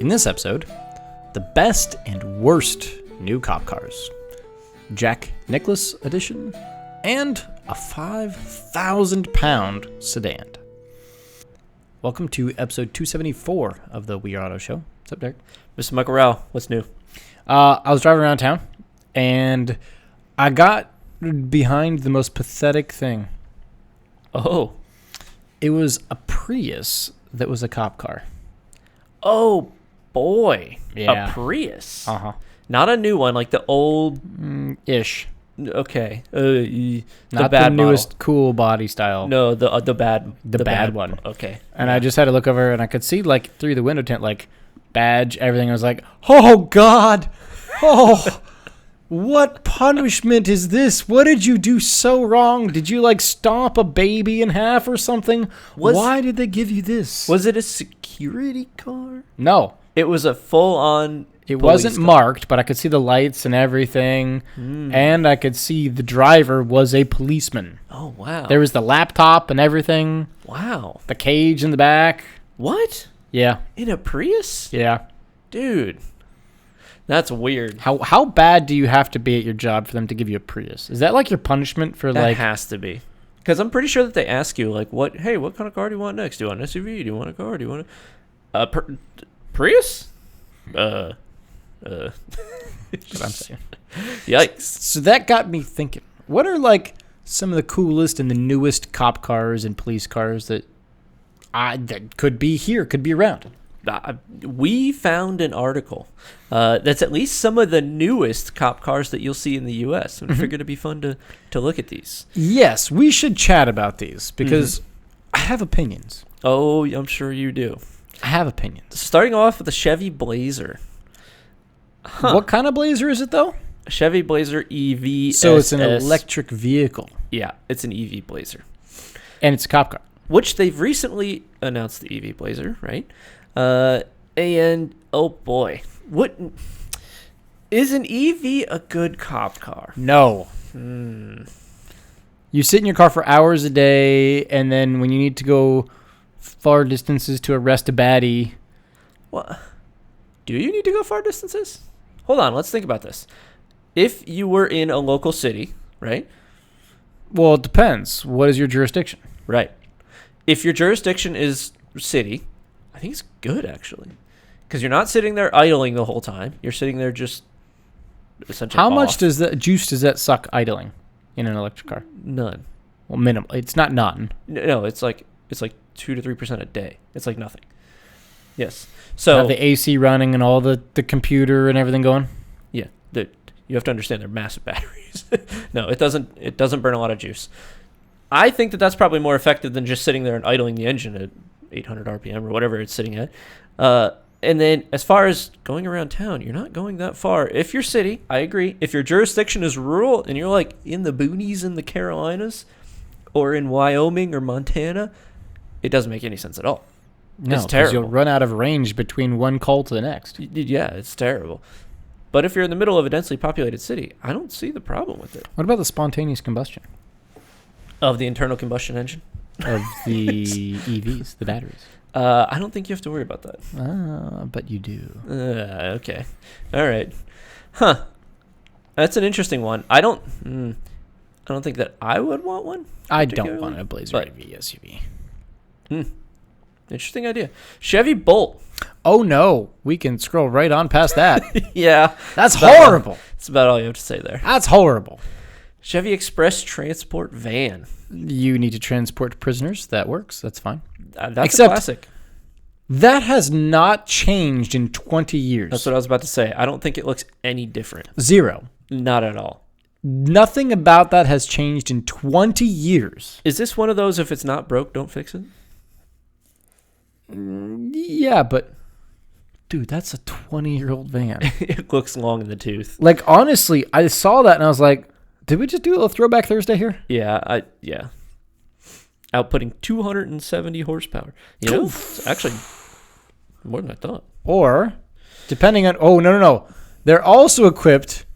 In this episode, the best and worst new cop cars, Jack Nicklaus edition, and a 5,000-pound sedan. Welcome to episode 274 of the We Are Auto Show. What's up, Derek? Mr. Michael Rao, what's new? I was driving around town, and I got behind the most pathetic thing. Oh. It was a Prius that was a cop car. Oh, boy. Yeah. A Prius. Uh-huh. Not a new one, like the old... Ish. Okay. Not bad the newest model. cool body style. No, the bad... The bad one. Okay. And I just had to look over, and I could see, like, through the window tint, like, badge, everything. I was like, oh, God. Oh, what punishment is this? What did you do so wrong? Did you, like, stomp a baby in half or something? Why did they give you this? Was it a security car? No. It was a full-on... It wasn't marked, but I could see the lights and everything, and I could see the driver was a policeman. Oh, wow. There was the laptop and everything. Wow. The cage in the back. What? Yeah. In a Prius? Yeah. Dude. That's weird. How bad do you have to be at your job for them to give you a Prius? Is that like your punishment for That like... has to be. Because I'm pretty sure that they ask you, like, what kind of car do you want next? Do you want an SUV? Do you want a car? Do you want a... Prius? That's what I'm saying. Yikes. So that got me thinking. What are like some of the coolest and the newest cop cars and police cars that could be here, could be around? We found an article that's at least some of the newest cop cars that you'll see in the U.S. And I figured it'd be fun to look at these. Yes, we should chat about these because I have opinions. Oh, I'm sure you do. I have opinions. Starting off with the Chevy Blazer. Huh. What kind of Blazer is it, though? A Chevy Blazer EV. So it's an electric vehicle. Yeah, it's an EV Blazer. And it's a cop car. Which they've recently announced the EV Blazer, right? And, oh boy. What is an EV a good cop car? No. You sit in your car for hours a day, and then when you need to go far distances to arrest a baddie... What? Do you need to go far distances? Hold on, let's think about this. If you were in a local city, right? Well, it depends. What is your jurisdiction? Right. If your jurisdiction is city, I think it's good, actually. Because you're not sitting there idling the whole time. You're sitting there just essentially How much does that suck idling in an electric car? None. Well, minimal. It's not none. No, it's like 2 to 3% a day. It's like nothing. Yes. So have the AC running and all the computer and everything going? Yeah. You have to understand they're massive batteries. No, it doesn't burn a lot of juice. I think that's probably more effective than just sitting there and idling the engine at 800 RPM or whatever it's sitting at. And then as far as going around town, you're not going that far. If you're city, I agree. If your jurisdiction is rural and you're like in the boonies in the Carolinas or in Wyoming or Montana, it doesn't make any sense at all. No, it's terrible. You'll run out of range between one call to the next. Yeah, it's terrible. But if you're in the middle of a densely populated city, I don't see the problem with it. What about the spontaneous combustion? Of the internal combustion engine? Of the EVs, the batteries. I don't think you have to worry about that. But you do. Okay. All right. Huh. That's an interesting one. I don't think that I would want one. I don't want a Blazer EV SUV. Interesting idea. Chevy Bolt. Oh, no. We can scroll right on past that. Yeah. That's horrible. That's about all you have to say there. That's horrible. Chevy Express Transport Van. You need to transport prisoners. That works. That's fine. That's a classic. That has not changed in 20 years. That's what I was about to say. I don't think it looks any different. Zero. Not at all. Nothing about that has changed in 20 years. Is this one of those, if it's not broke, don't fix it? Yeah, but... Dude, that's a 20-year-old van. It looks long in the tooth. Like, honestly, I saw that and I was like, did we just do a little Throwback Thursday here? Yeah, yeah. Outputting 270 horsepower. You know, it's actually more than I thought. Or, depending on... Oh, no. They're also equipped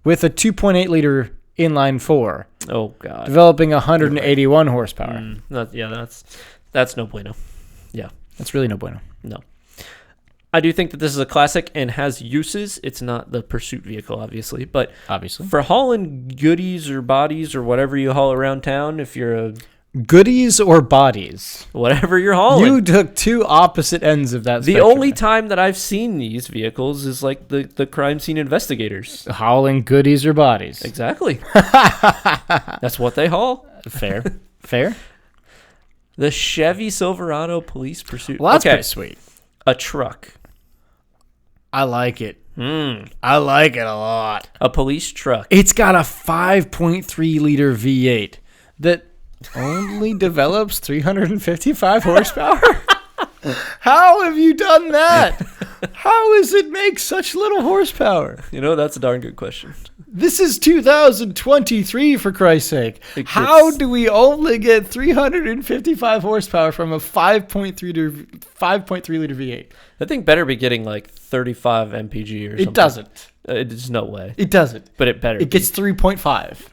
with a 2.8-liter inline-4. Oh, God. Developing 181 horsepower. That's no bueno. Yeah. That's really no bueno. No. I do think that this is a classic and has uses. It's not the pursuit vehicle, obviously, but Obviously. for hauling goodies or bodies or whatever you haul around town, if you're a Goodies or bodies? whatever you're hauling. You took two opposite ends of that The spectrum. only time that I've seen these vehicles is like the crime scene investigators. Hauling goodies or bodies. Exactly. That's what they haul. Fair. Fair? The Chevy Silverado police pursuit. Well, that's okay, pretty sweet. a truck. I like it. Hmm. I like it a lot. A police truck. It's got a 5.3 liter V8 that only develops 355 horsepower. How have you done that? How does it make such little horsepower? You know, that's a darn good question. This is 2023, for Christ's sake. It How gets- do we only get 355 horsepower from a 5.3 liter V8? That thing better be getting like 35 mpg or something. It doesn't. There's no way. It doesn't. But it better. It gets 3.5.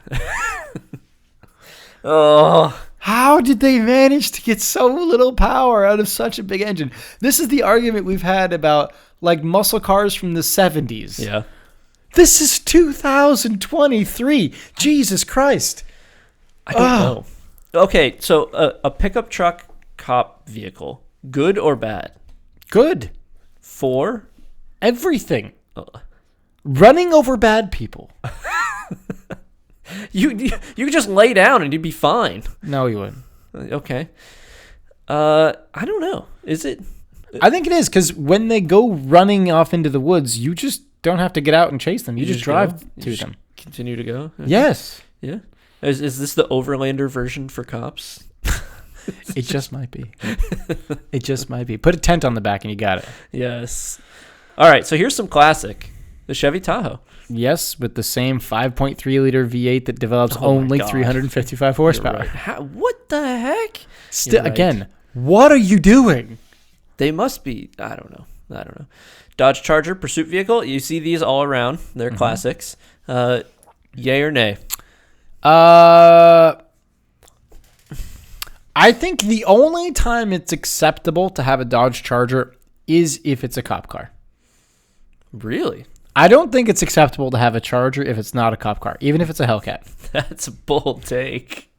Oh. How did they manage to get so little power out of such a big engine? This is the argument we've had about like muscle cars from the 70s. Yeah. This is 2023. Jesus Christ. I don't know. Okay, so a pickup truck cop vehicle, good or bad? Good. For Everything. Running over bad people. you could just lay down and you'd be fine. No, you wouldn't. Okay. I don't know. Is it? I think it is, because when they go running off into the woods, you just don't have to get out and chase them. You just drive go? You to just them. Continue to go. Yes. Yeah. Is this the Overlander version for cops? It just might be. It just might be. Put a tent on the back and you got it. Yes. All right. So here's some classic. The Chevy Tahoe. Yes, with the same 5.3 liter V8 that develops Oh my only God. 355 You're horsepower. right. What the heck? Still, You're right. again, what are you doing? They must be. I don't know. Dodge Charger pursuit vehicle. You see these all around. They're classics. Yay or nay? I think the only time it's acceptable to have a Dodge Charger is if it's a cop car. Really? I don't think it's acceptable to have a Charger if it's not a cop car, even if it's a Hellcat. That's a bold take.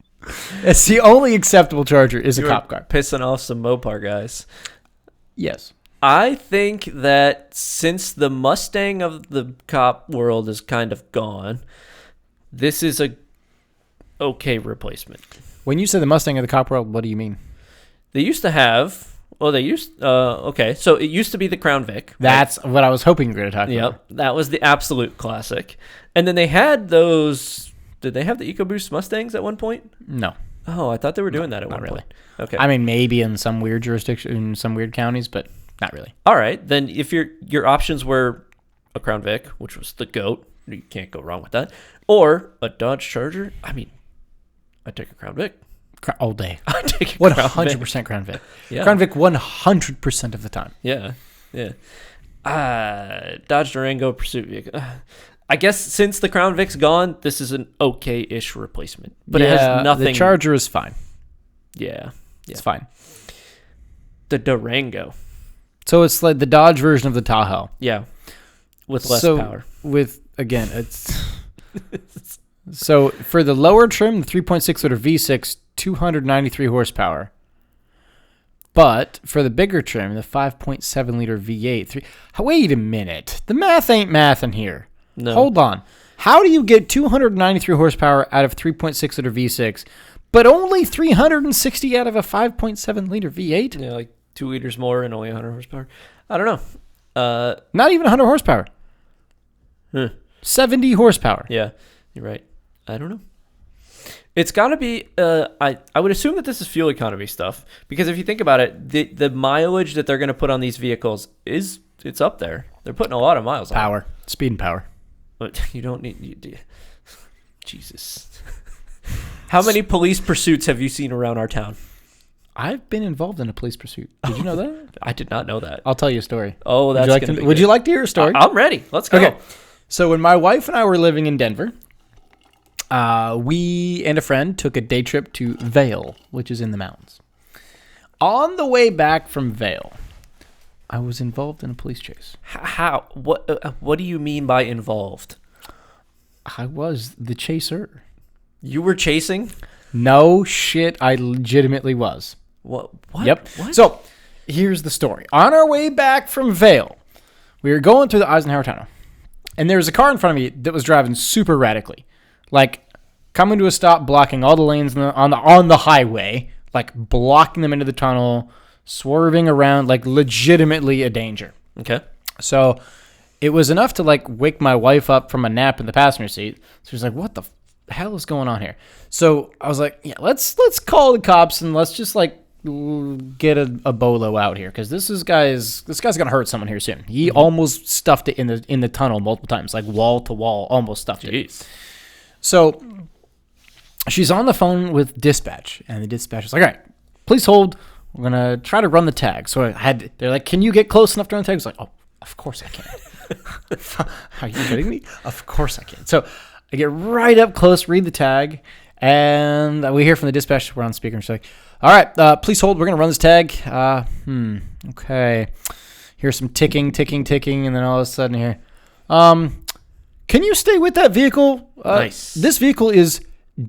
It's the only acceptable Charger is a You cop were car. pissing off some Mopar guys. Yes. I think that since the Mustang of the cop world is kind of gone, this is a okay replacement. When you say the Mustang of the cop world, what do you mean? They used to have. Okay. So it used to be the Crown Vic. That's what I was hoping you were going to talk about. Yep. That was the absolute classic. And then they had those. Did they have the EcoBoost Mustangs at one point? No. Oh, I thought they were doing that at not one really. point. Okay. I mean, maybe in some weird jurisdiction, in some weird counties, but not really. All right. Then if your options were a Crown Vic, which was the GOAT, you can't go wrong with that, or a Dodge Charger, I mean, I'd take a Crown Vic. All day. I'd take a Crown Vic. 100% Crown Vic. Yeah. Crown Vic 100% of the time. Yeah. Dodge Durango pursuit vehicle. I guess since the Crown Vic's gone, this is an okay-ish replacement, but it has nothing. The Charger is fine. Yeah. It's fine. The Durango. So it's like the Dodge version of the Tahoe. Yeah. With less So power. it's so for the lower trim, the 3.6 liter V6, 293 horsepower. But for the bigger trim, the 5.7 liter V8, wait a minute. The math ain't mathing here. No. Hold on. How do you get 293 horsepower out of 3.6 liter V6, but only 360 out of a 5.7 liter V8? Yeah, like 2 liters more and only 100 horsepower. I don't know. Not even 100 horsepower. 70 horsepower. Yeah, you're right. I don't know. It's got to be. I would assume that this is fuel economy stuff, because if you think about it, the mileage that they're going to put on these vehicles it's up there. They're putting a lot of miles on. Power. Speed and power. But you don't need. Jesus. How many police pursuits have you seen around our town? I've been involved in a police pursuit. Did you know that? I did not know that. I'll tell you a story. Oh, that's gonna be Would good. you like to hear a story? I'm ready. Let's go. Okay. So when my wife and I were living in Denver, we and a friend took a day trip to Vail, which is in the mountains. On the way back from Vail, I was involved in a police chase. How? What do you mean by involved? I was the chaser. You were chasing? No shit, I legitimately was. What? Yep. What? So, here's the story. On our way back from Vail, we were going through the Eisenhower Tunnel, and there was a car in front of me that was driving super radically, like coming to a stop, blocking all the lanes on the highway, like blocking them into the tunnel, swerving around, like legitimately a danger. Okay. So it was enough to like wake my wife up from a nap in the passenger seat. She was like, "What the hell is going on here?" So I was like, "Yeah, let's call the cops and let's just like get a bolo out here because this guy's gonna hurt someone here soon." He almost stuffed it in the tunnel multiple times, like wall to wall, almost stuffed it. So she's on the phone with dispatch, and the dispatch is like, "All right, please hold. We're gonna try to run the tag." So they're like, "Can you get close enough to run the tag?" I was like, "Oh, of course I can." Are you kidding me? Of course I can. So I get right up close, read the tag, and we hear from the dispatch. We're on speaker, and she's like, "All right, please hold. We're gonna run this tag." Okay. Here's some ticking, and then all of a sudden here, can you stay with that vehicle? Nice. This vehicle is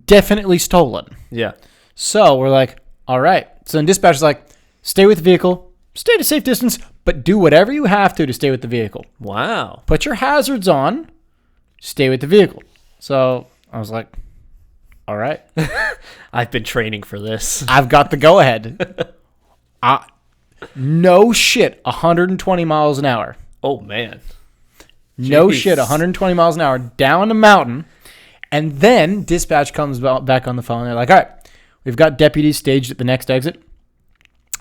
definitely stolen. Yeah. So we're like, all right. So then dispatch is like, stay with the vehicle, stay at a safe distance, but do whatever you have to stay with the vehicle. Wow. Put your hazards on, stay with the vehicle. So I was like, all right. I've been training for this. I've got the go ahead. No shit, 120 miles an hour. Oh, man. No Jeez. shit, 120 miles an hour down a mountain. And then dispatch comes back on the phone. They're like, all right, we've got deputies staged at the next exit.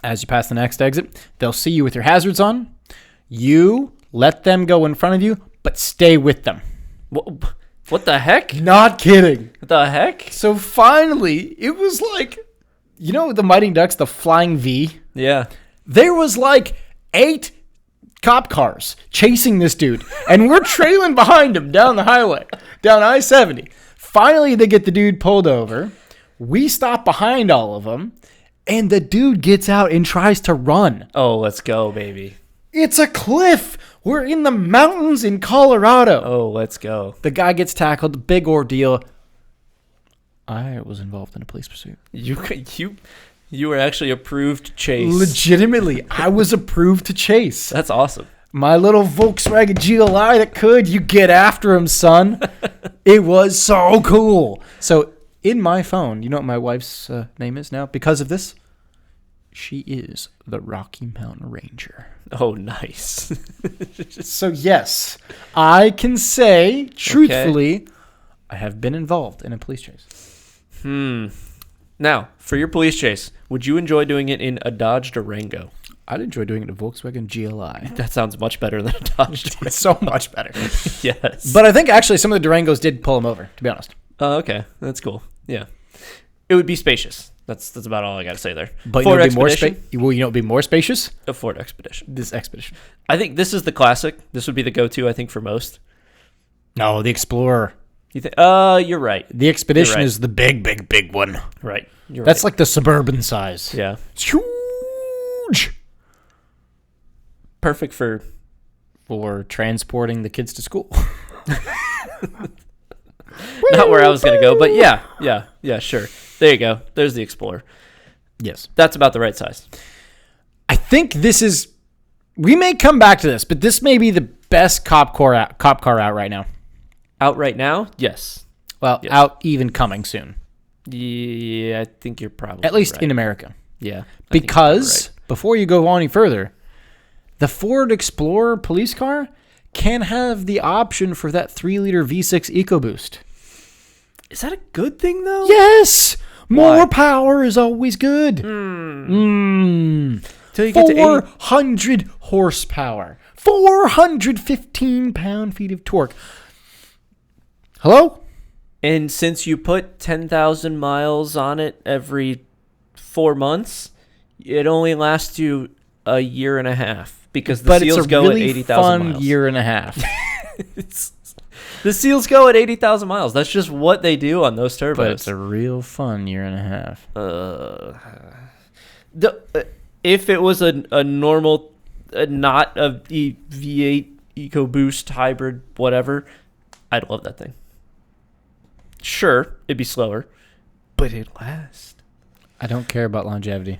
As you pass the next exit, they'll see you with your hazards on. You let them go in front of you, but stay with them. What the heck? Not kidding. What the heck? So finally, it was like, you know the Mighty Ducks, the Flying V? Yeah. There was like 8 cop cars chasing this dude, and we're trailing behind him down the highway, down I-70. Finally, they get the dude pulled over. We stop behind all of them, and the dude gets out and tries to run. Oh, let's go, baby. It's a cliff. We're in the mountains in Colorado. Oh, let's go. The guy gets tackled. Big ordeal. I was involved in a police pursuit. You were actually approved to chase. Legitimately, I was approved to chase. That's awesome. My little Volkswagen GLI that could. You get after him, son. It was so cool. So in my phone, you know what my wife's name is now? Because of this, she is the Rocky Mountain Ranger. Oh, nice. So yes, I can say truthfully, I have been involved in a police chase. Now, for your police chase, would you enjoy doing it in a Dodge Durango? I'd enjoy doing it in a Volkswagen GLI. That sounds much better than a Dodge Durango. It's so much better. Yes. But I think actually some of the Durangos did pull him over, to be honest. Oh, okay. That's cool. Yeah. It would be spacious. That's about all I got to say there. But Ford you know, Expedition. it'd be more spacious? A Ford Expedition. This Expedition. I think this is the classic. This would be the go-to, I think, for most. No, the Explorer. You think? You're right. The Expedition right. is the big one. Right. You're That's right. like the Suburban size. Yeah. It's huge. Perfect for transporting the kids to school. not where I was going to go, but yeah, sure. There you go. There's the Explorer. Yes. That's about the right size. I think this is... We may come back to this, but this may be the best cop car out right now. Out right now? Yes. Well, Yes. out even coming soon. Yeah, I think you're probably At least right. in America. Yeah. I think Because, you're before you go any further, the Ford Explorer police car can have the option for that 3-liter V6 EcoBoost. right. Is that a good thing, though? Yes! More Why? power is always good. Till you get to 80. 400 horsepower. 415 pound-feet of torque. Hello? And since you put 10,000 miles on it every 4 months, it only lasts you a year and a half because the seals go at 80,000 miles. Year and a half. The seals go at 80,000 miles. That's just what they do on those turbos. But it's a real fun year and a half. If it was a normal not a V8 EcoBoost hybrid, whatever, I'd love that thing. Sure, it'd be slower, but it'd last. I don't care about longevity.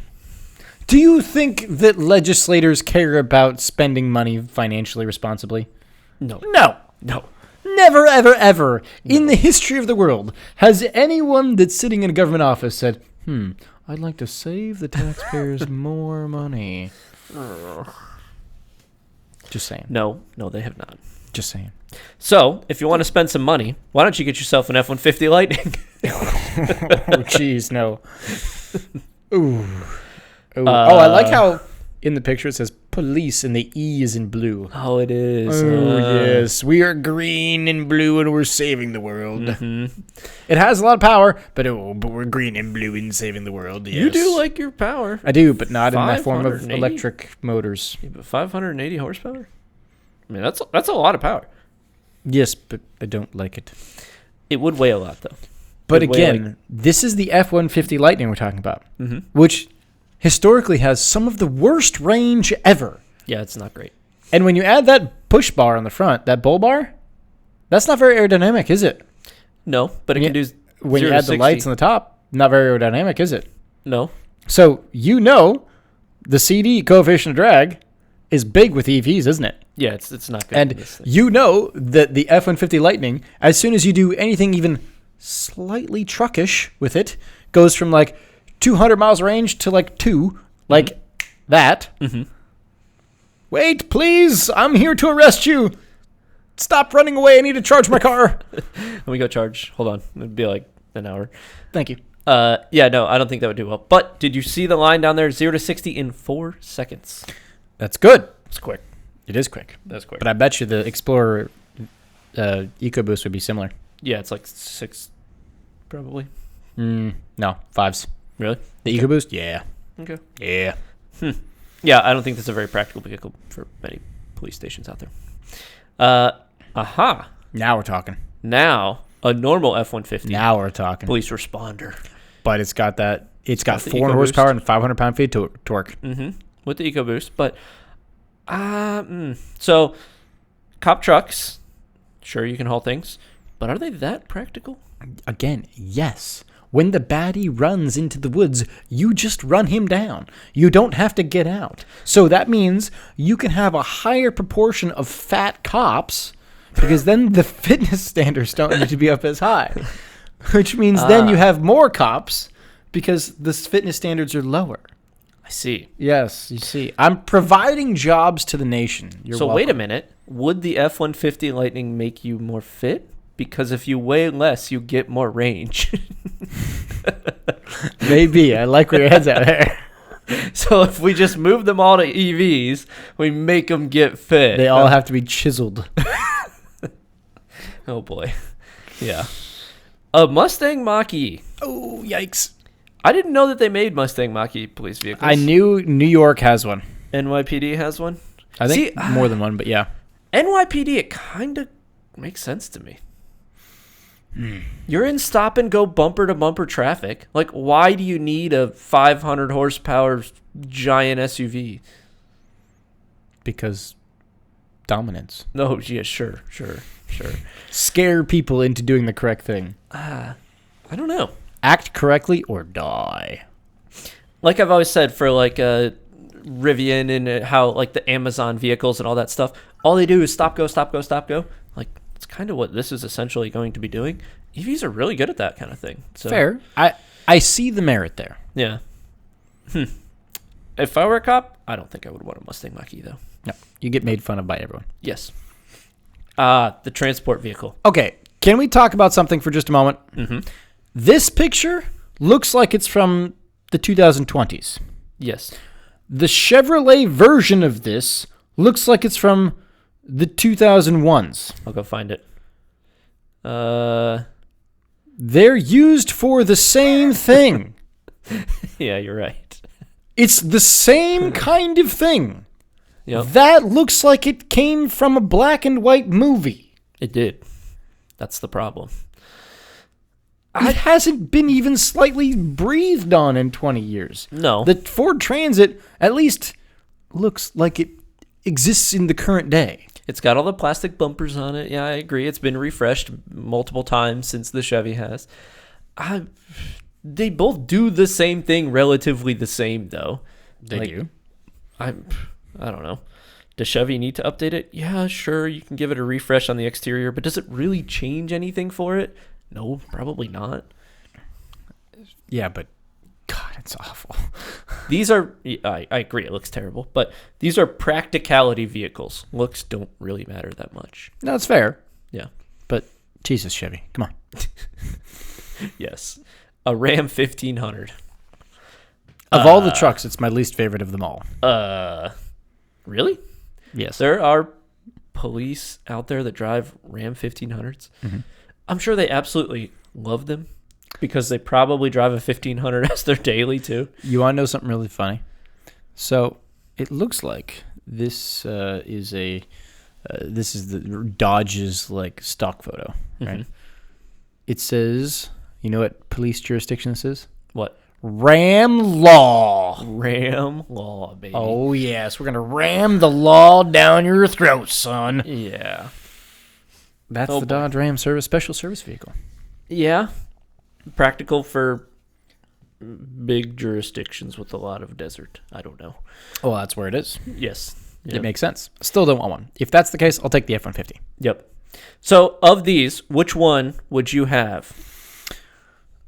Do you think that legislators care about spending money financially responsibly? No. No. Never, ever, ever in the history of the world has anyone that's sitting in a government office said, I'd like to save the taxpayers more money. Just saying. No, they have not. Just saying. So, if you want to spend some money, why don't you get yourself an F-150 Lightning? Oh, jeez, no. Ooh. I like how in the picture it says police and the E is in blue. Oh, it is. Oh, yes. We are green and blue and we're saving the world. Mm-hmm. It has a lot of power, but we're green and blue and saving the world. Yes. You do like your power. I do, but not in the form of electric motors. Yeah, but 580 horsepower? I mean, that's a lot of power. Yes, but I don't like it. It would weigh a lot, though. But again, this is the F-150 Lightning we're talking about, which historically has some of the worst range ever. Yeah, it's not great. And when you add that push bar on the front, that bull bar, that's not very aerodynamic, is it? No, but it can do 0 when you add the lights on the top, not very aerodynamic, is it? No. So the CD coefficient of drag is big with EVs, isn't it? Yeah, it's not good. And that the F-150 Lightning, as soon as you do anything even slightly truckish with it, goes from like 200 miles range to like 2, like that. Mm-hmm. Wait, please, I'm here to arrest you. Stop running away. I need to charge my car. Let me go charge. Hold on. It'd be like an hour. Thank you. Yeah, no, I don't think that would do well. But did you see the line down there? 0 to 60 in 4 seconds. That's good. It's quick. It is quick. That's quick. But I bet you the Explorer EcoBoost would be similar. Yeah, it's like 6, probably. No, 5s. Really? The EcoBoost? Yeah. Okay. Yeah. Yeah, I don't think that's a very practical vehicle for many police stations out there. Now we're talking. Now, a normal F-150. Now we're talking. Police responder. But it's got 400 horsepower and 500 pound-feet torque. Mm-hmm. With the EcoBoost. But, so, cop trucks, sure, you can haul things. But are they that practical? Again, yes. When the baddie runs into the woods, you just run him down. You don't have to get out. So that means you can have a higher proportion of fat cops, because then the fitness standards don't need to be up as high. Which means then you have more cops, because the fitness standards are lower. I see. Yes, you see. I'm providing jobs to the nation. You're welcome. Wait a minute. Would the F-150 Lightning make you more fit? Because if you weigh less, you get more range. Maybe. I like where your head's at there. So if we just move them all to EVs, we make them get fit. They all have to be chiseled. Oh, boy. Yeah. A Mustang Mach-E. Oh, yikes. I didn't know that they made Mustang Mach-E police vehicles. I knew New York has one. NYPD has one? I think more than one, but yeah. NYPD, it kind of makes sense to me. You're in stop-and-go bumper-to-bumper traffic. Like, why do you need a 500 horsepower giant SUV? Because dominance. No, yeah, sure. Scare people into doing the correct thing. I don't know. Act correctly or die. Like I've always said for like Rivian and how like the Amazon vehicles and all that stuff, all they do is stop, go, stop, go, stop, go. Like, it's kind of what this is essentially going to be doing. EVs are really good at that kind of thing. So, fair. I see the merit there. Yeah. If I were a cop, I don't think I would want a Mustang Mach-E, though. No, you get made fun of by everyone. Yes. The transport vehicle. Okay, can we talk about something for just a moment? Mm-hmm. This picture looks like it's from the 2020s. Yes. The Chevrolet version of this looks like it's from the 2001s. I'll go find it. They're used for the same thing. Yeah, you're right. It's the same kind of thing. Yep. That looks like it came from a black and white movie. It did. That's the problem. It hasn't been even slightly breathed on in 20 years. No. The Ford Transit at least looks like it exists in the current day. It's got all the plastic bumpers on it. Yeah, I agree. It's been refreshed multiple times since the Chevy has. They both do the same thing, relatively the same, though. They do. I don't know. Does Chevy need to update it? Yeah, sure. You can give it a refresh on the exterior, but does it really change anything for it? No, probably not. Yeah, but God, it's awful. These are, I agree, it looks terrible, but these are practicality vehicles. Looks don't really matter that much. No, it's fair. Yeah. But Jesus, Chevy, come on. Yes. A Ram 1500. Of all the trucks, it's my least favorite of them all. Really? Yes. There are police out there that drive Ram 1500s. Mm-hmm. I'm sure they absolutely love them because they probably drive a 1500 as their daily too. You want to know something really funny? So it looks like this is the Dodge's like stock photo, right? Mm-hmm. It says, you know what police jurisdiction this is? What? Ram law. Ram law, baby. Oh, yes. We're going to ram the down your throat, son. Yeah. That's the Dodge Ram special service vehicle. Yeah. Practical for big jurisdictions with a lot of desert. I don't know. Well, that's where it is. Yes. Yep. It makes sense. Still don't want one. If that's the case, I'll take the F-150. Yep. So, of these, which one would you have?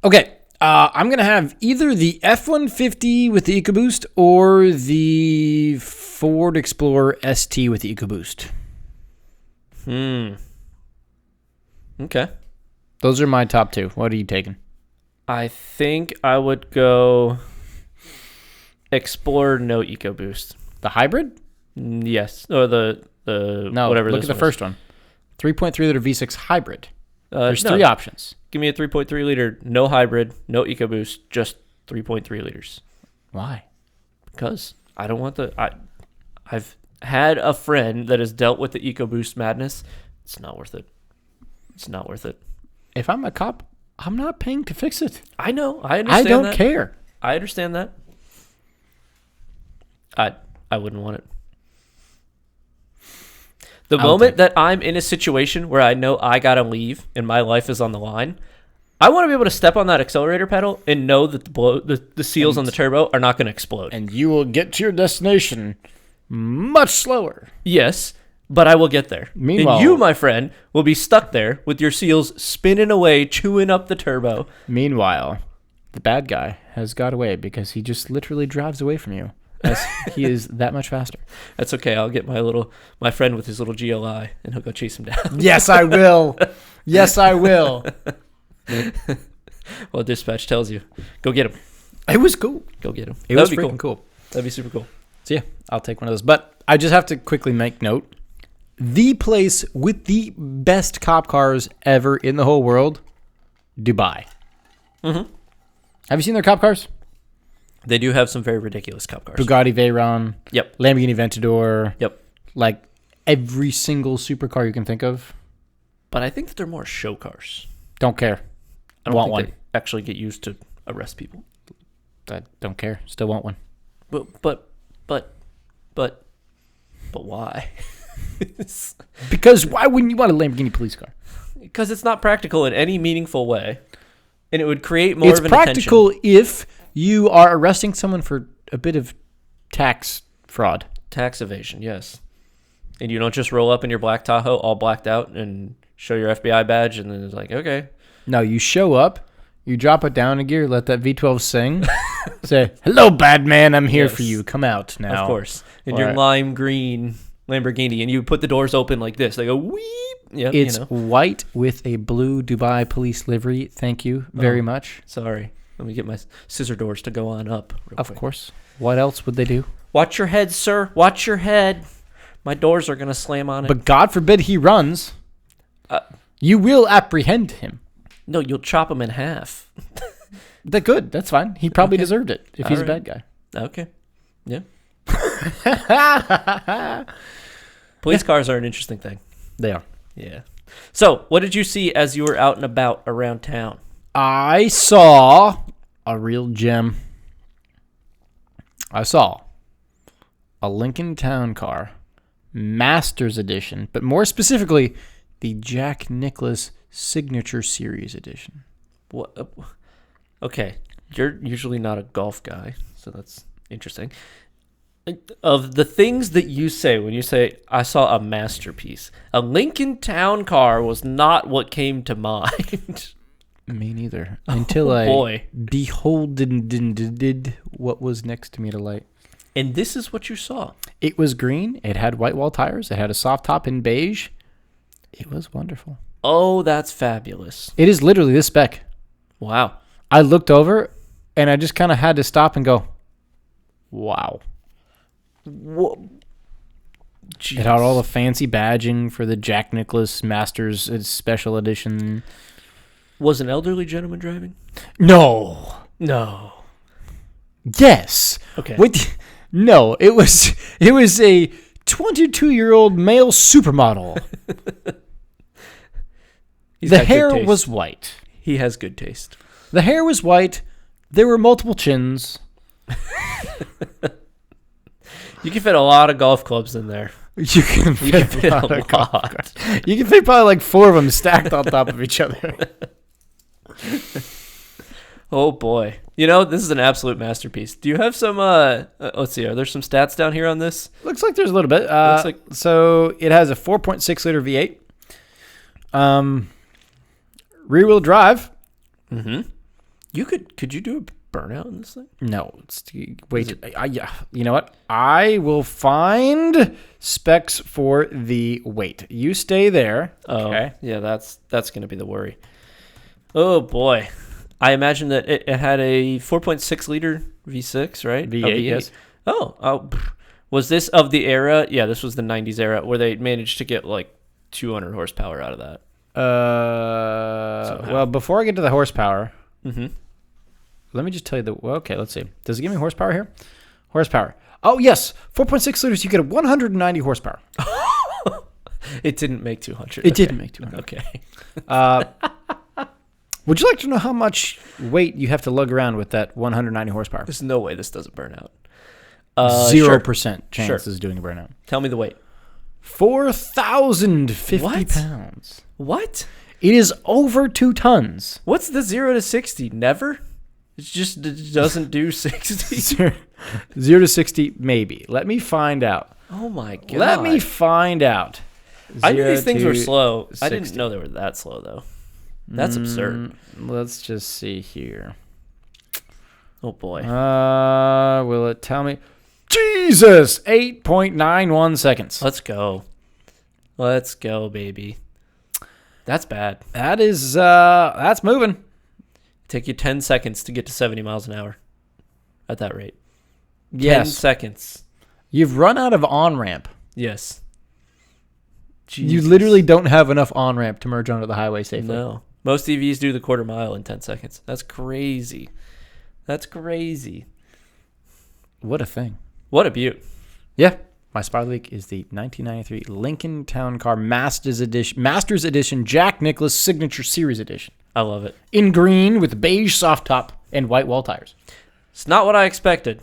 Okay. I'm going to have either the F-150 with the EcoBoost or the Ford Explorer ST with the EcoBoost. Okay. Those are my top two. What are you taking? I think I would go Explorer, no EcoBoost. The hybrid? Yes. Or the no, whatever look this at the first one. 3.3 liter V6 hybrid. There's three options. Give me a 3.3 liter, no hybrid, no EcoBoost, just 3.3 liters. Why? Because I don't want I've had a friend that has dealt with the EcoBoost madness. It's not worth it. It's not worth it. If I'm a cop, I'm not paying to fix it. I know. I understand. I don't care. I understand that. I wouldn't want it. The moment that I'm in a situation where I know I gotta leave and my life is on the line, I want to be able to step on that accelerator pedal and know that the seals on the turbo are not going to explode. And you will get to your destination much slower. Yes, but I will get there. Meanwhile, and you, my friend, will be stuck there with your seals spinning away, chewing up the turbo. Meanwhile, the bad guy has got away because he just literally drives away from you. As he is that much faster. That's okay. I'll get my friend with his little GLI, and he'll go chase him down. Yes, I will. Yes, I will. Well, dispatch tells you, go get him. It was cool. Go get him. It was freaking cool. That'd be super cool. So yeah, I'll take one of those. But I just have to quickly make note. The place with the best cop cars ever in the whole world, Dubai. Mm-hmm. Have you seen their cop cars? They do have some very ridiculous cop cars. Bugatti Veyron. Yep. Lamborghini Aventador. Yep. Like every single supercar you can think of. But I think that they're more show cars. Don't care. I don't want think one. they actually get used to arrest people. I don't care. Still want one. But why? Because why wouldn't you want a Lamborghini police car? Because it's not practical in any meaningful way. And it would create more of an attention. It's practical if you are arresting someone for a bit of tax fraud. Tax evasion, yes. And you don't just roll up in your black Tahoe all blacked out and show your FBI badge and then it's like, okay. No, you show up, you drop it down a gear, let that V12 sing, say, hello, bad man, I'm here for you. Come out now. Of course. In your lime green Lamborghini, and you put the doors open like this. They go, weep. Yep, it's white with a blue Dubai police livery. Thank you very much. Sorry. Let me get my scissor doors to go on up. Of course. What else would they do? Watch your head, sir. Watch your head. My doors are going to slam on it. But God forbid he runs. You will apprehend him. No, you'll chop him in half. That's good. That's fine. He probably deserved it if he's a bad guy. Okay. Yeah. Police cars are an interesting thing. They are. Yeah. So, what did you see as you were out and about around town? I saw a real gem. I saw a Lincoln Town car Masters Edition, but more specifically, the Jack Nicklaus Signature Series Edition. What? Okay, you're usually not a golf guy, so that's interesting. Of the things that you say when you say, I saw a masterpiece, a Lincoln Town Car was not what came to mind. Me neither. Until I beholded what was next to me to light. And this is what you saw. It was green. It had white wall tires. It had a soft top in beige. It was wonderful. Oh, that's fabulous. It is literally this spec. Wow. I looked over, and I just kind of had to stop and go, wow. Whoa. Jeez. It had all the fancy badging for the Jack Nicklaus Masters Special Edition. Was an elderly gentleman driving? No. Yes. Okay. No, it was a 22-year-old male supermodel. The hair was white. He has good taste. The hair was white. There were multiple chins. You can fit a lot of golf clubs in there. You can fit a lot. You can fit probably like 4 of them stacked on top of each other. Oh boy. This is an absolute masterpiece. Do you have some let's see, are there some stats down here on this? Looks like there's a little bit. So it has a 4.6 liter V8. Rear wheel drive. Mm-hmm. Could you do a burnout in this thing? No. Wait. Yeah. You know what? I will find specs for the weight. You stay there. Okay. Yeah, that's going to be the worry. Oh boy. I imagine that it had a 4.6 liter V6, right? V8, yes. Oh, was this of the era? Yeah, this was the 90s era where they managed to get like 200 horsepower out of that. Well, before I get to the horsepower, mm-hmm. Let me just tell you okay, let's see. Does it give me horsepower here? Horsepower. Oh, yes. 4.6 liters, you get 190 horsepower. It didn't make 200. It didn't make 200. Okay. Would you like to know how much weight you have to lug around with that 190 horsepower? There's no way this doesn't burn out. 0% chance this is doing a burnout. Tell me the weight. 4,050 pounds. What? It is over 2 tons. What's the 0 to 60? Never? It doesn't do 60? 0 to 60, maybe. Let me find out. Oh, my God. Let me find out. I knew these things were slow. 60. I didn't know they were that slow, though. That's absurd. Let's just see here. Oh, boy. Will it tell me? Jesus! 8.91 seconds. Let's go. Let's go, baby. That's bad. That is, that's moving. Take you 10 seconds to get to 70 miles an hour at that rate. Yes. 10 seconds. You've run out of on-ramp. Yes. Jesus. You literally don't have enough on-ramp to merge onto the highway safely. No. Most EVs do the quarter mile in 10 seconds. That's crazy. That's crazy. What a thing. What a beaut. Yeah. My Spy Leak is the 1993 Lincoln Town Car Masters Edition Jack Nicklaus Signature Series Edition. I love it. In green with beige soft top and white wall tires. It's not what I expected,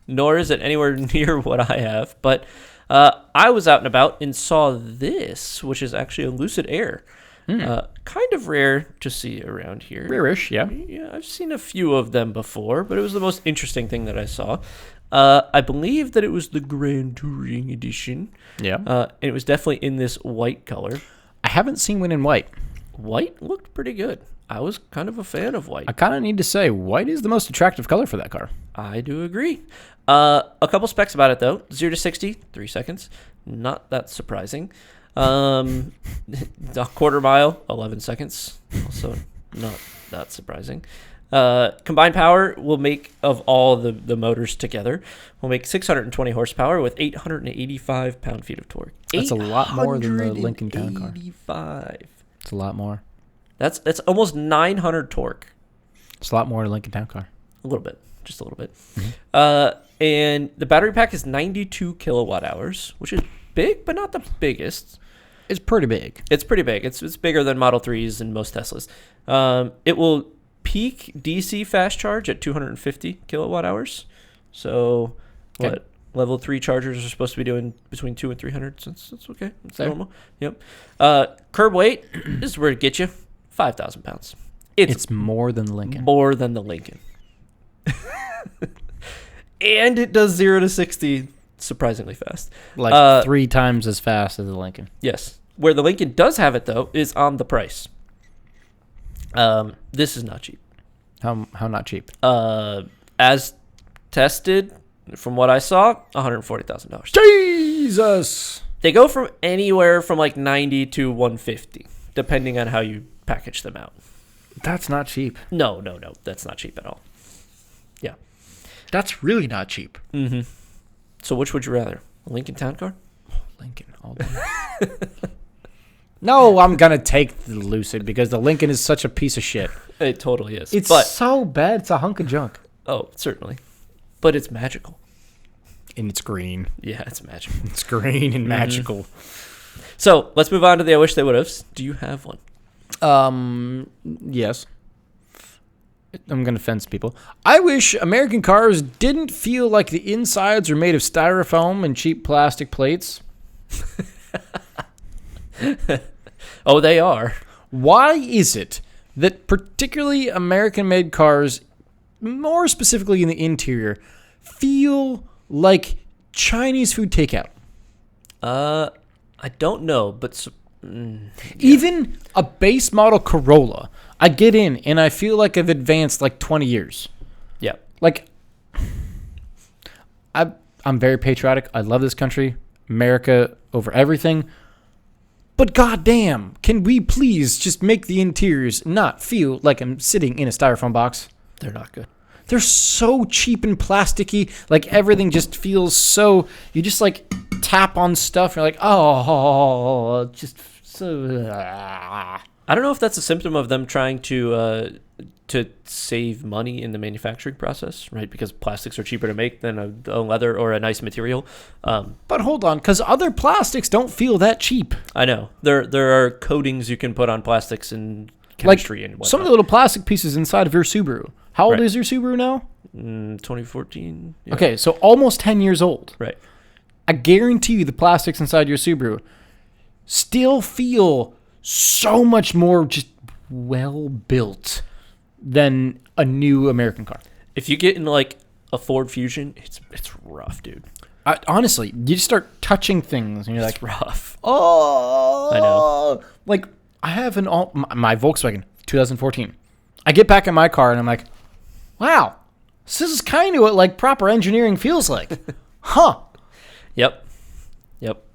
nor is it anywhere near what I have. But I was out and about and saw this, which is actually a Lucid Air. Kind of rare to see around here. Rare-ish, yeah. Yeah, I've seen a few of them before, but it was the most interesting thing that I saw. I believe that it was the Grand Touring Edition. Yeah. And it was definitely in this white color. I haven't seen one in white. White looked pretty good. I was kind of a fan of white. I kind of need to say, white is the most attractive color for that car. I do agree. A couple specs about it, though. 0 to 60, 3 seconds. Not that surprising. A quarter mile, 11 seconds. Also not that surprising. Combined power will make, of all the motors together, will make 620 horsepower with 885 pound-feet of torque. That's a lot more than the Lincoln Town Car. 885. It's a lot more. That's almost 900 torque. It's a lot more than Lincoln Town Car. A little bit. Just a little bit. Mm-hmm. And the battery pack is 92 kilowatt hours, which is big, but not the biggest. It's pretty big. It's pretty big. It's bigger than Model 3s and most Teslas. It will peak DC fast charge at 250 kilowatt hours. So, Okay. what? Level 3 chargers are supposed to be doing between 200 and 300. So that's okay. It's Fair. normal. Yep. Curb weight is where it gets you. 5,000 pounds. It's more than the Lincoln. More than the Lincoln. And it does 0 to 60 surprisingly fast. Like 3 times as fast as the Lincoln. Yes. Where the Lincoln does have it, though, is on the price. This is not cheap. How not cheap? As tested, from what I saw, $140,000. Jesus! They go from anywhere from like 90 to 150, depending on how you package them out. That's not cheap. No, that's not cheap at all. Yeah. That's really not cheap. Mm-hmm. So which would you rather? A Lincoln Town Car? Lincoln all day. No, I'm going to take the Lucid because the Lincoln is such a piece of shit. It totally is. It's so bad. It's a hunk of junk. Oh, certainly. But it's magical. And it's green. Yeah, it's magical. It's green and magical. So let's move on to the I wish they would have. Do you have one? Yes. I'm going to offend some people. I wish American cars didn't feel like the insides are made of styrofoam and cheap plastic plates. Oh, they are. Why is it that particularly American-made cars, more specifically in the interior, feel like Chinese food takeout? I don't know, but Even a base model Corolla, I get in and I feel like I've advanced like 20 years. yeah. Like, I'm very patriotic. I love this country, America over everything. But goddamn, can we please just make the interiors not feel like I'm sitting in a styrofoam box? They're not good. They're so cheap and plasticky. Like everything just feels so. You just like tap on stuff. And you're like, oh, just so. I don't know if that's a symptom of them trying to save money in the manufacturing process, right? Because plastics are cheaper to make than a leather or a nice material. But hold on, because other plastics don't feel that cheap. I know there are coatings you can put on plastics and chemistry and whatnot. Some of the little plastic pieces inside of your Subaru. How old Right. is your Subaru now? 2014. Yeah. Okay, so almost 10 years old. Right. I guarantee you the plastics inside your Subaru still feel so much more just well built than a new American car. If you get in like a Ford Fusion, it's rough, dude. Honestly, you just start touching things and you're It's like, rough. oh. I know. Like, I have my Volkswagen 2014. I get back in my car and I'm like, wow, this is kind of what like proper engineering feels like. Huh. Yep.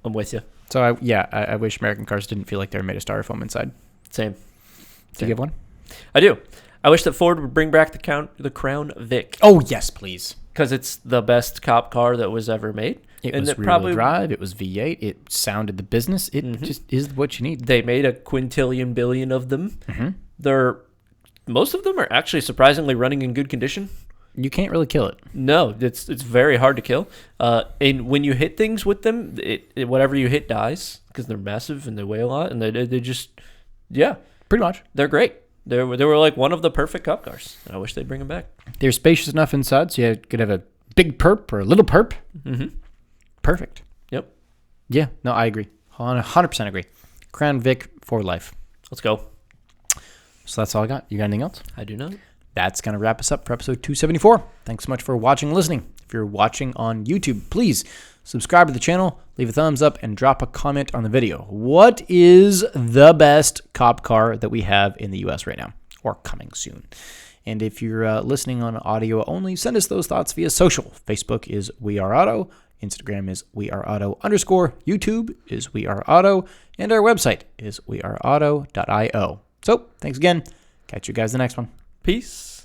I'm with you. So, I wish American cars didn't feel like they were made of styrofoam inside. Same. Do you have one? I do. I wish that Ford would bring back the Crown Vic Oh, yes, please. because it's the best cop car that was ever made. It And was it rear-wheel drive. It was V8. It sounded the business. It just is what you need. They made a quintillion billion of them. Mm-hmm. Most of them are actually surprisingly running in good condition. You can't really kill it. No, it's very hard to kill. And when you hit things with them, whatever you hit dies because they're massive and they weigh a lot. And they just, yeah, Pretty much. they're great. They were like one of the perfect cop cars. I wish they'd bring them back. They're spacious enough inside, so you could have a big perp or a little perp. Mm-hmm. Perfect. Yep. Yeah, no, I agree. 100% agree. Crown Vic for life. Let's go. So that's all I got. You got anything else? I do not. That's going to wrap us up for episode 274. Thanks so much for watching and listening. If you're watching on YouTube, please subscribe to the channel, leave a thumbs up, and drop a comment on the video. What is the best cop car that we have in the U.S. right now or coming soon? And if you're listening on audio only, send us those thoughts via social. Facebook is We Are Auto. Instagram is WeAreAuto_. YouTube is We Are Auto. And our website is weareauto.io. So thanks again. Catch you guys in the next one. Peace.